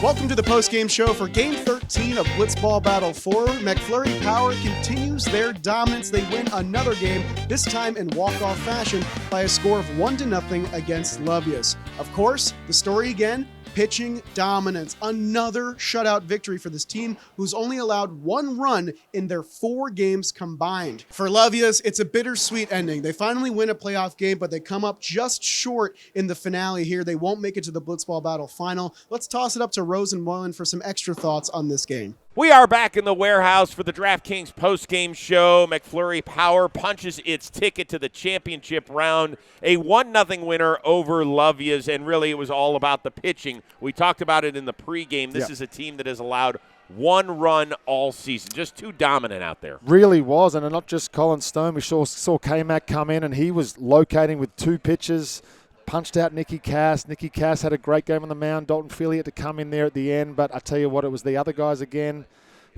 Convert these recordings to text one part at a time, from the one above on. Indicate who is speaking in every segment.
Speaker 1: Welcome to the postgame show for Game 13 of Blitzball Battle 4. MacFlurry Power continues their dominance. They win another game, this time in walk-off fashion, by a score of 1-0 against Lovius. Of course, the story again, pitching dominance. Another shutout victory for this team, who's only allowed one run in their 4 games combined. For Lovius, it's a bittersweet ending. They finally win a playoff game, but they come up just short in the finale here. They won't make it to the Blitzball Battle final. Let's toss it up to Rose and Moylan for some extra thoughts on this game.
Speaker 2: We are back in the warehouse for the DraftKings postgame show. MacFlurry Power punches its ticket to the championship round. A 1-0 winner over Lovius, and really it was all about the pitching. We talked about it in the pregame. This is a team that has allowed 1 run all season. Just too dominant out there.
Speaker 3: Really was, and not just Kollin Stone. We saw K-Mac come in, and he was locating with 2 pitches. Punched out Nicky Cass. Nicky Cass had a great game on the mound. Dalton Philly had to come in there at the end, but I tell you what, it was the other guys again.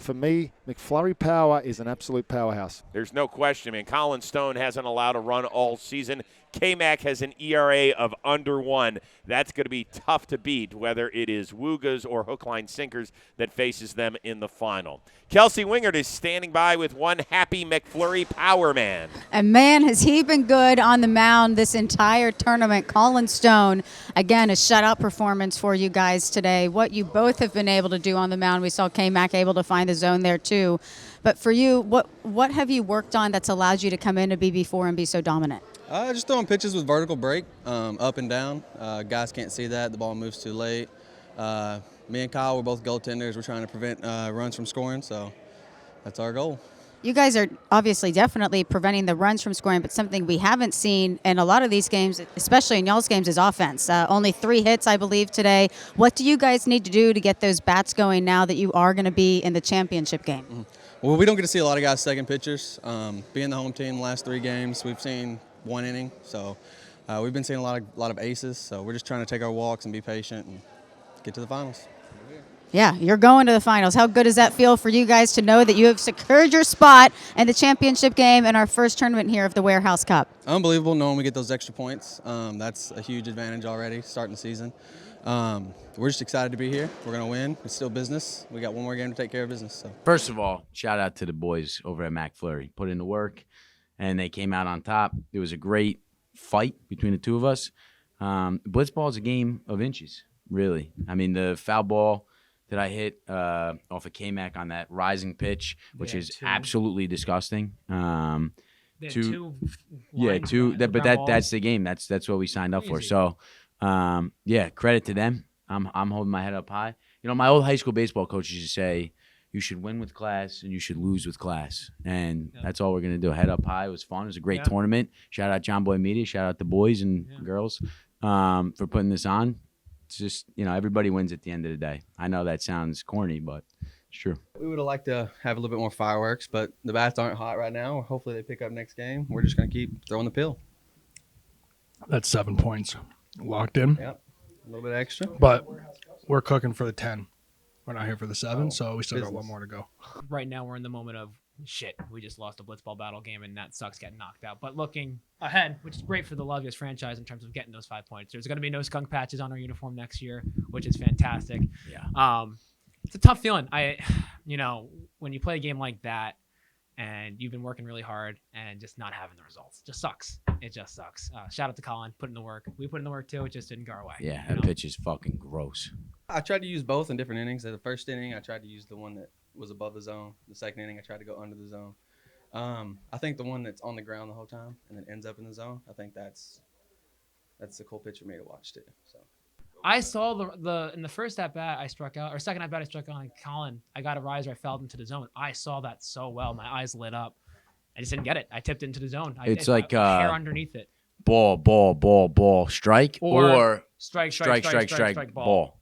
Speaker 3: For me, MacFlurry Power is an absolute powerhouse.
Speaker 2: There's no question, man. Kollin Stone hasn't allowed a run all season. K-Mac has an ERA of under 1. That's going to be tough to beat, whether it is Woogas or hook, line, sinkers that faces them in the final. Kelsey Wingert is standing by with one happy MacFlurry Power man.
Speaker 4: And man, has he been good on the mound this entire tournament. Kollin Stone, again, a shutout performance for you guys today. What you both have been able to do on the mound. We saw K-Mac able to find the zone there too. But for you, what have you worked on that's allowed you to come into BB4 and be so dominant?
Speaker 5: Just throwing pitches with vertical break, up and down. Guys can't see that. The ball moves too late. Me and Kyle, we're both goaltenders. We're trying to prevent runs from scoring, so that's our goal.
Speaker 4: You guys are obviously definitely preventing the runs from scoring, but something we haven't seen in a lot of these games, especially in y'all's games, is offense. Only 3 hits, I believe, today. What do you guys need to do to get those bats going now that you are going to be in the championship game?
Speaker 5: Mm-hmm. Well, we don't get to see a lot of guys second pitchers. Being the home team the last 3 games, we've seen 1 inning, so we've been seeing a lot of aces. So we're just trying to take our walks and be patient and get to the finals.
Speaker 4: Yeah, you're going to the finals. How good does that feel for you guys to know that you have secured your spot in the championship game in our first tournament here of the Warehouse Cup?
Speaker 5: Unbelievable knowing we get those extra points. That's a huge advantage already starting the season. We're just excited to be here. We're going to win. It's still business. We got 1 more game to take care of business. So.
Speaker 6: First of all, shout out to the boys over at MacFlurry. Put in the work, and they came out on top. It was a great fight between the 2 of us. Blitzball is a game of inches, really. I mean, the foul ball that I hit off of K-Mac on that rising pitch, which is absolutely disgusting. 2 that's the game. That's what we signed up for. So, credit to them. I'm holding my head up high. You know, my old high school baseball coach used to say, you should win with class and you should lose with class. And that's all we're going to do. Head up high. It was fun. It was a great tournament. Shout out John Boy Media. Shout out the boys and girls for putting this on. It's just, everybody wins at the end of the day. I know that sounds corny, but it's true.
Speaker 5: We would have liked to have a little bit more fireworks, but the bats aren't hot right now. Hopefully they pick up next game. We're just going to keep throwing the pill.
Speaker 7: That's 7 points locked in.
Speaker 5: Yep, a little bit extra.
Speaker 7: But we're cooking for the 10. We're not here for the 7, so we still got 1 more to go.
Speaker 8: Right now we're in the moment of, shit, we just lost a Blitzball Battle game and that sucks getting knocked out. But looking ahead, which is great for the Lovius franchise in terms of getting those 5 points. There's going to be no skunk patches on our uniform next year, which is fantastic.
Speaker 6: Yeah.
Speaker 8: It's a tough feeling. When you play a game like that and you've been working really hard and just not having the results, it just sucks. It just sucks. Shout out to Kollin, put in the work. We put in the work too. It just didn't go our way.
Speaker 6: Yeah, that pitch is fucking gross.
Speaker 5: I tried to use both in different innings. At the first inning, I tried to use the one that was above the zone. The second inning, I tried to go under the zone. I think the one that's on the ground the whole time and then ends up in the zone, I think that's a cool pitch for me to watch too. So
Speaker 8: I saw the in the first at bat I struck out, or second at bat I struck out on Kollin. I got a riser, I fouled into the zone. I saw that so well. My eyes lit up. I just didn't get it. I tipped into the zone.
Speaker 6: It's like
Speaker 8: hair underneath it.
Speaker 6: Ball, strike, or
Speaker 8: strike,
Speaker 6: ball.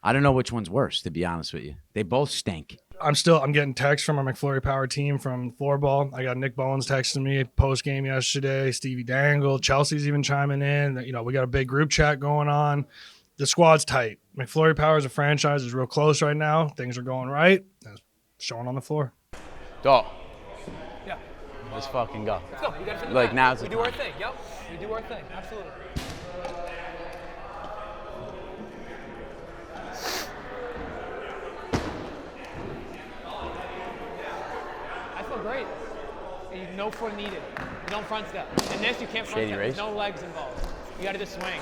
Speaker 6: I don't know which one's worse, to be honest with you. They both stink.
Speaker 7: I'm getting texts from our MacFlurry Power team from Floorball. I got Nick Bowens texting me post game yesterday. Stevie Dangle, Chelsea's even chiming in. We got a big group chat going on. The squad's tight. MacFlurry Power as a franchise is real close right now. Things are going right. It's showing on the floor.
Speaker 6: Dalton.
Speaker 8: Yeah.
Speaker 6: Let's fucking go.
Speaker 8: Let's go. We gotta finish
Speaker 6: like now,
Speaker 8: we do our thing. Yep. We do our thing. Absolutely. great. No foot needed. Don't front step. In this, you can't front
Speaker 6: Shady
Speaker 8: step.
Speaker 6: race?
Speaker 8: There's no legs involved. You got to just swing.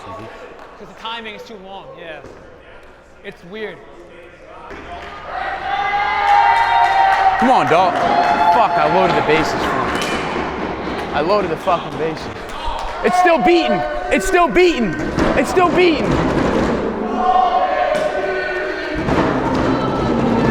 Speaker 8: Because the timing is too long. Yeah. It's weird.
Speaker 6: Come on, dog. Fuck, I loaded the bases for him. I loaded the fucking bases. It's still beating. It's still beating. It's still beating.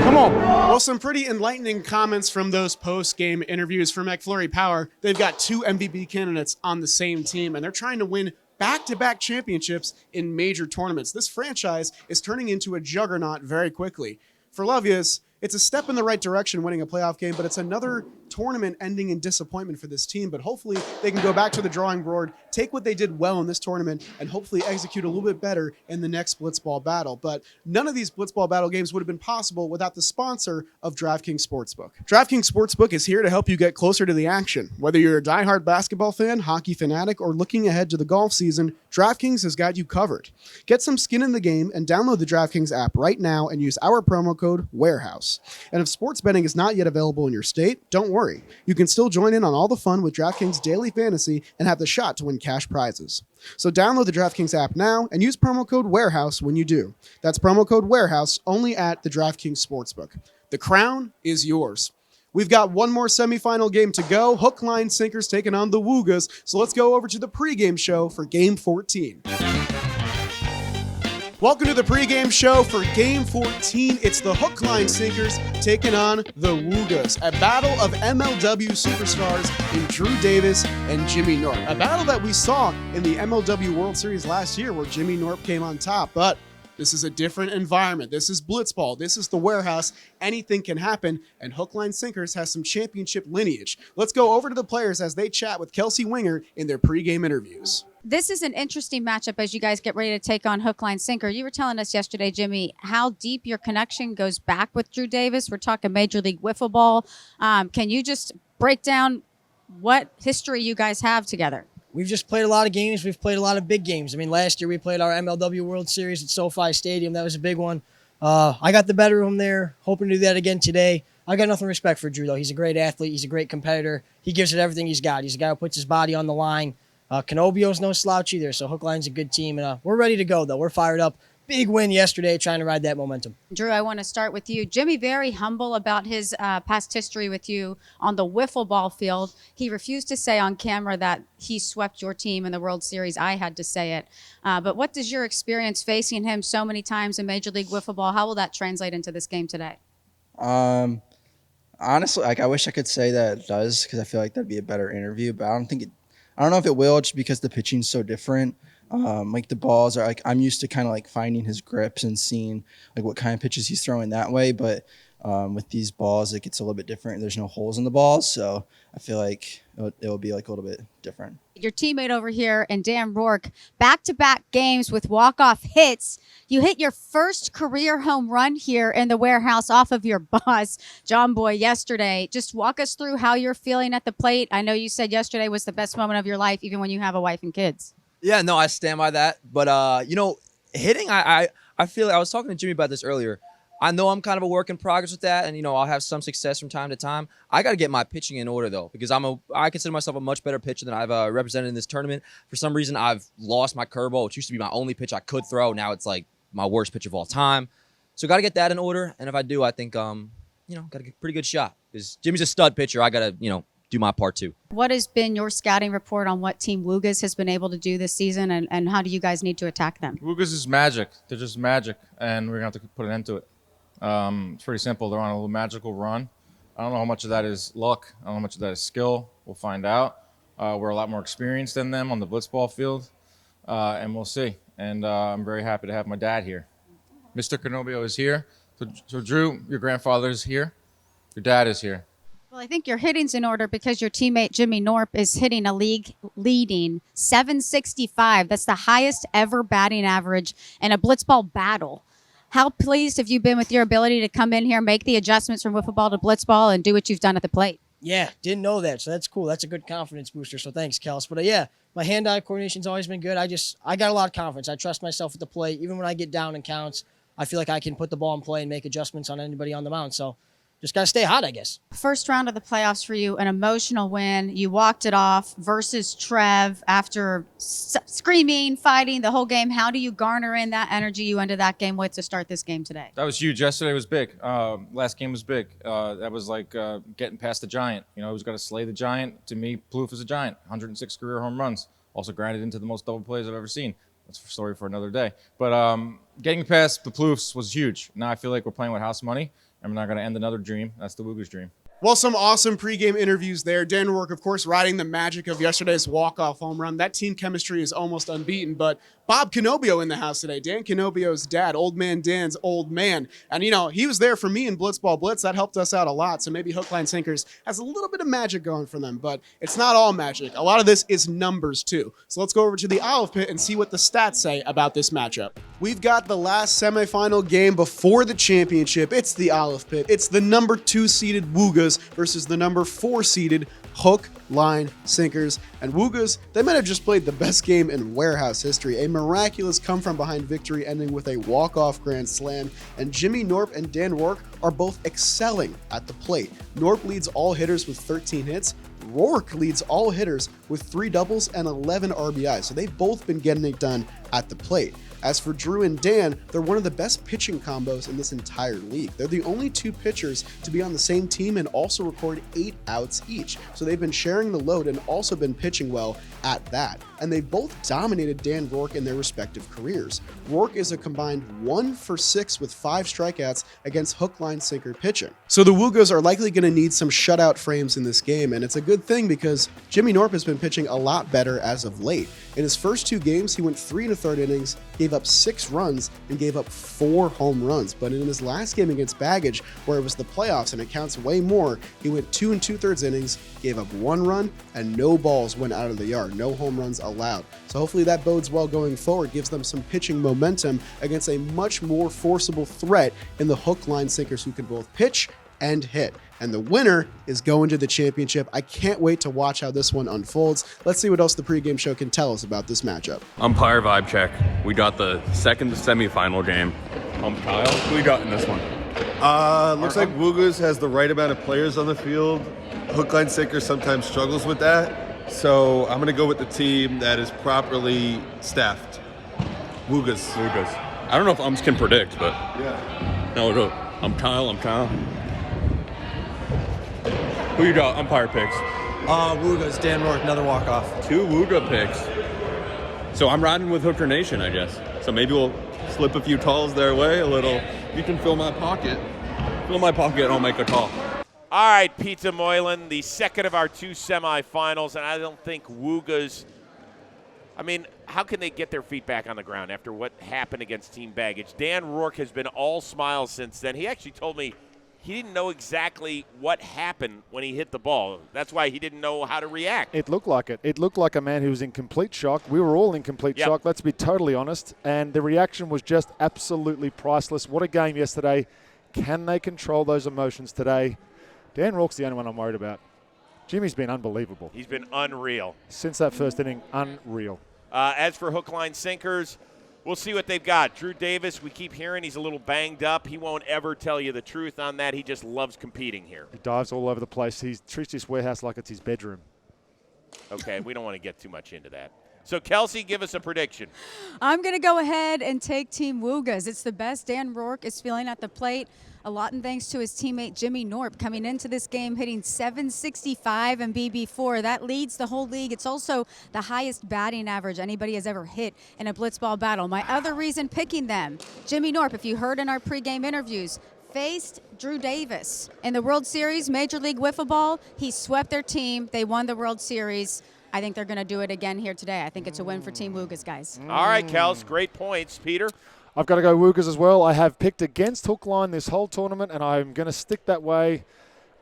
Speaker 6: Come on.
Speaker 1: Well, some pretty enlightening comments from those post-game interviews for MacFlurry Power. They've got 2 MVP candidates on the same team, and they're trying to win back-to-back championships in major tournaments. This franchise is turning into a juggernaut very quickly. For Lovius, it's a step in the right direction winning a playoff game, but it's another tournament ending in disappointment for this team. But hopefully they can go back to the drawing board, take what they did well in this tournament, and hopefully execute a little bit better in the next Blitzball Battle. But none of these Blitzball Battle games would have been possible without the sponsor of DraftKings Sportsbook. DraftKings Sportsbook is here to help you get closer to the action. Whether you're a diehard basketball fan, hockey fanatic, or looking ahead to the golf season, DraftKings has got you covered. Get some skin in the game and download the DraftKings app right now and use our promo code WAREHOUSE. And if sports betting is not yet available in your state, don't worry. You can still join in on all the fun with DraftKings Daily Fantasy and have the shot to win cash prizes. So download the DraftKings app now and use promo code WAREHOUSE when you do. That's promo code WAREHOUSE only at the DraftKings Sportsbook. The crown is yours. We've got one more semifinal game to go. Hook, line, sinkers taking on the Woogas. So let's go over to the pregame show for Game 14. Welcome to the pregame show for Game 14. It's the Hook, Line, Sinkers taking on the Woogas, a battle of MLW superstars in Drew Davis and Jimmy Knorp. A battle that we saw in the MLW World Series last year where Jimmy Knorp came on top, but this is a different environment. This is Blitzball. This is the warehouse. Anything can happen, and Hook, Line, Sinkers has some championship lineage. Let's go over to the players as they chat with Kelsey Wingert in their pregame interviews.
Speaker 4: This is an interesting matchup as you guys get ready to take on Hook, Line, Sinker. You were telling us yesterday, Jimmy, how deep your connection goes back with Drew Davis. We're talking Major League Wiffle Ball. Can you just break down what history you guys have together?
Speaker 9: We've just played a lot of games. We've played a lot of big games. I mean, last year we played our MLW World Series at SoFi Stadium. That was a big one. I got the better of him there. Hoping to do that again today. I got nothing respect for Drew, though. He's a great athlete. He's a great competitor. He gives it everything he's got. He's a guy who puts his body on the line. Canobbio's no slouch either, so Hook Line's a good team. And we're ready to go, though. We're fired up. Big win yesterday, trying to ride that momentum.
Speaker 4: Drew, I want to start with you. Jimmy, very humble about his past history with you on the wiffle ball field. He refused to say on camera that he swept your team in the World Series. I had to say it. But what does your experience facing him so many times in Major League Wiffle Ball, how will that translate into this game today?
Speaker 10: Honestly, I wish I could say that it does, because I feel like that'd be a better interview, but I don't know if it will, just because the pitching's so different. Like the balls are I'm used to kind of finding his grips and seeing what kind of pitches he's throwing that way. But with these balls, it gets a little bit different. There's no holes in the balls. So I feel like it will be a little bit different.
Speaker 4: Your teammate over here and Dan Rourke, back-to-back games with walk-off hits. You hit your first career home run here in the warehouse off of your boss, John Boy, yesterday. Just walk us through how you're feeling at the plate. I know you said yesterday was the best moment of your life, even when you have a wife and kids.
Speaker 11: Yeah, no, I stand by that. But, hitting, I feel like I was talking to Jimmy about this earlier. I know I'm kind of a work in progress with that, and, I'll have some success from time to time. I got to get my pitching in order, though, because I consider myself a much better pitcher than I've represented in this tournament. For some reason, I've lost my curveball, which used to be my only pitch I could throw. Now it's my worst pitch of all time. So got to get that in order, and if I do, I think, got a pretty good shot. Because Jimmy's a stud pitcher. I got to, do my part too.
Speaker 4: What has been your scouting report on what Team Woogas has been able to do this season, and how do you guys need to attack them?
Speaker 12: Woogas is magic. They're just magic, and we're going to have to put an end to it. It's pretty simple. They're on a little magical run. I don't know how much of that is luck. I don't know how much of that is skill. We'll find out. We're a lot more experienced than them on the blitzball field, and we'll see. And I'm very happy to have my dad here. Mr. Canobbio is here. So Drew, your grandfather is here. Your dad is here.
Speaker 4: Well, I think your hitting's in order because your teammate Jimmy Knorp is hitting a league-leading 765. That's the highest ever batting average in a blitzball battle. How pleased have you been with your ability to come in here, make the adjustments from wiffle ball to blitzball, and do what you've done at the plate?
Speaker 9: Yeah, didn't know that, so that's cool. That's a good confidence booster, so thanks, Kels. But yeah, my hand-eye coordination's always been good. I got a lot of confidence. I trust myself at the plate. Even when I get down in counts, I feel like I can put the ball in play and make adjustments on anybody on the mound. So just got to stay hot, I guess.
Speaker 4: First round of the playoffs for you, an emotional win. You walked it off versus Trev after screaming, fighting the whole game. How do you garner in that energy you ended that game with to start this game today?
Speaker 12: That was huge. Yesterday was big. Last game was big. That was like getting past the giant. You know, who's got to slay the giant? To me, Plouffe is a giant. 106 career home runs. Also grinded into the most double plays I've ever seen. That's a story for another day. But getting past the Plouffes was huge. Now I feel like we're playing with house money, and we're not going to end another dream. That's the Woogers' dream.
Speaker 1: Well, some awesome pregame interviews there. Dan Rourke, of course, riding the magic of yesterday's walk-off home run. That team chemistry is almost unbeaten, but Bob Canobbio in the house today. Dan Canobbio's dad, old man Dan's old man. And, you know, he was there for me in Blitzball Blitz. That helped us out a lot. So maybe Hook, Line, Sinkers has a little bit of magic going for them, but it's not all magic. A lot of this is numbers, too. So let's go over to the Olive Pit and see what the stats say about this matchup. We've got the last semifinal game before the championship. It's the Olive Pit. It's the number 2 seeded Woogas versus the number 4 seeded Hook, Line, Sinkers. And Woogas, they might have just played the best game in warehouse history. A miraculous come-from-behind victory ending with a walk-off grand slam. And Jimmy Knorp and Dan Rourke are both excelling at the plate. Knorp leads all hitters with 13 hits. Rourke leads all hitters with 3 doubles and 11 RBIs. So they've both been getting it done at the plate. As for Drew and Dan, they're one of the best pitching combos in this entire league. They're the only 2 pitchers to be on the same team and also record 8 outs each. So they've been sharing the load and also been pitching well at that. And they both dominated Dan Rourke in their respective careers. Rourke is a combined 1 for 6 with 5 strikeouts against hook, line, sinker pitching. So the Woogos are likely going to need some shutout frames in this game, and it's a good thing because Jimmy Knorp has been pitching a lot better as of late. In his first 2 games, he went 3 1/3 innings, gave up 6 runs, and gave up 4 home runs. But in his last game against Baggage, where it was the playoffs and it counts way more, he went 2 2/3 innings, gave up 1 run, and no balls went out of the yard. No home runs allowed. So hopefully that bodes well going forward, gives them some pitching momentum against a much more forcible threat in the hook, line, sinkers who can both pitch and hit. And the winner is going to the championship. I can't wait to watch how this one unfolds. Let's see what else the pregame show can tell us about this matchup.
Speaker 13: Umpire vibe check. We got the second semifinal game. Kyle, who we got in this one?
Speaker 14: Looks like Woogas has the right amount of players on the field. Hook, line, sinker sometimes struggles with that. So I'm going to go with the team that is properly staffed. Woogas.
Speaker 13: I don't know if umps can predict, but
Speaker 14: yeah.
Speaker 13: No. I'm Kyle. Who you got? Umpire picks.
Speaker 15: Woogas, Dan Rourke, another walk-off.
Speaker 13: 2 Wooga picks. So I'm riding with Hooker Nation, I guess. So maybe we'll slip a few calls their way a little. You can fill my pocket. And I'll make a call.
Speaker 2: All right, Pizza Moylan, the second of our 2 semifinals, and I don't think Woogas, I mean, how can they get their feet back on the ground after what happened against Team Baggage? Dan Rourke has been all smiles since then. He actually told me he didn't know exactly what happened when he hit the ball. That's why he didn't know how to react.
Speaker 3: It looked like it. It looked like a man who was in complete shock. We were all in complete shock, let's be totally honest. And the reaction was just absolutely priceless. What a game yesterday. Can they control those emotions today? Dan Rourke's the only one I'm worried about. Jimmy's been unbelievable.
Speaker 2: He's been unreal.
Speaker 3: Since that first inning, unreal.
Speaker 2: As for hook, line, sinkers, we'll see what they've got. Drew Davis, we keep hearing he's a little banged up. He won't ever tell you the truth on that. He just loves competing here.
Speaker 3: He dives all over the place. He treats this warehouse like it's his bedroom.
Speaker 2: Okay, we don't want to get too much into that. So, Kelsey, give us a prediction.
Speaker 4: I'm going to go ahead and take Team Woogas. It's the best Dan Rourke is feeling at the plate. A lot in thanks to his teammate Jimmy Knorp coming into this game hitting .765 and BB4. That leads the whole league. It's also the highest batting average anybody has ever hit in a blitzball battle. My other reason picking them, Jimmy Knorp, if you heard in our pregame interviews, faced Drew Davis in the World Series, Major League Wiffle Ball. He swept their team. They won the World Series. I think they're going to do it again here today. I think it's a win for Team Woogas, guys.
Speaker 2: All right, Kels, great points. Peter?
Speaker 3: I've got to go Woogas as well. I have picked against hook line this whole tournament, and I'm going to stick that way.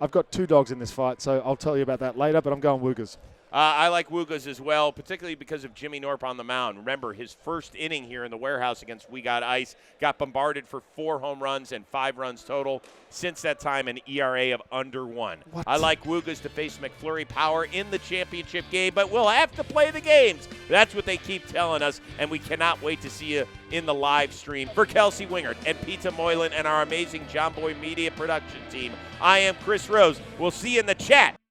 Speaker 3: I've got 2 dogs in this fight, so I'll tell you about that later, but I'm going Woogas.
Speaker 2: I like Woogas as well, particularly because of Jimmy Knorp on the mound. Remember, his first inning here in the warehouse against We Got Ice got bombarded for 4 home runs and 5 runs total. Since that time, an ERA of under 1. I like Woogas to face MacFlurry Power in the championship game, but we'll have to play the games. That's what they keep telling us, and we cannot wait to see you in the live stream. For Kelsey, Wingert, and Pizza Moylan and our amazing John Boy Media production team, I am Chris Rose. We'll see you in the chat.